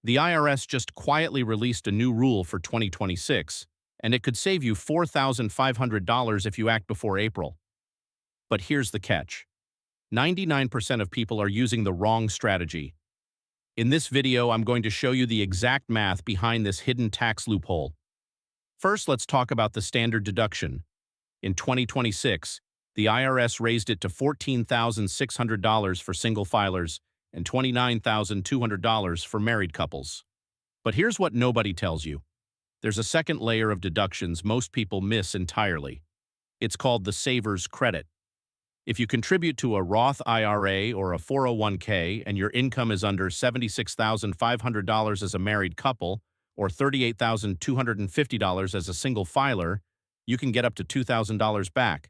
The IRS just quietly released a new rule for 2026, and it could save you $4,500 if you act before April. But here's the catch. 99% of people are using the wrong strategy. In this video, I'm going to show you the exact math behind this hidden tax loophole. First, let's talk about the standard deduction. In 2026, the IRS raised it to $14,600 for single filers and $29,200 for married couples. But here's what nobody tells you. There's a second layer of deductions most people miss entirely. It's called the saver's credit. If you contribute to a Roth IRA or a 401k and your income is under $76,500 as a married couple or $38,250 as a single filer, you can get up to $2,000 back.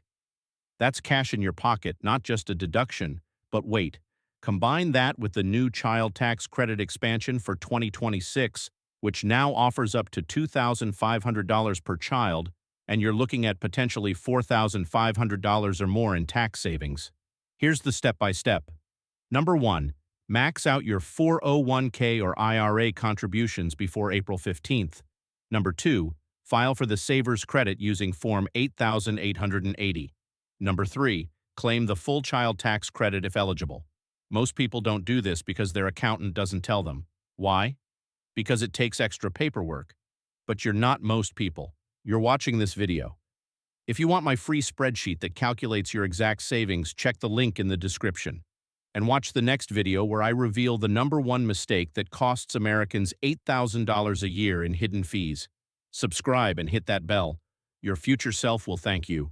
That's cash in your pocket, not just a deduction. But wait, combine that with the new child tax credit expansion for 2026, which now offers up to $2,500 per child, and you're looking at potentially $4,500 or more in tax savings. Here's the step-by-step. Number 1. Max out your 401k or IRA contributions before April 15th. Number 2. File for the Saver's Credit using Form 8880. Number 3. Claim the full child tax credit if eligible. Most people don't do this because their accountant doesn't tell them. Why? Because it takes extra paperwork. But you're not most people. You're watching this video. If you want my free spreadsheet that calculates your exact savings, check the link in the description. And watch the next video where I reveal the number one mistake that costs Americans $8,000 a year in hidden fees. Subscribe and hit that bell. Your future self will thank you.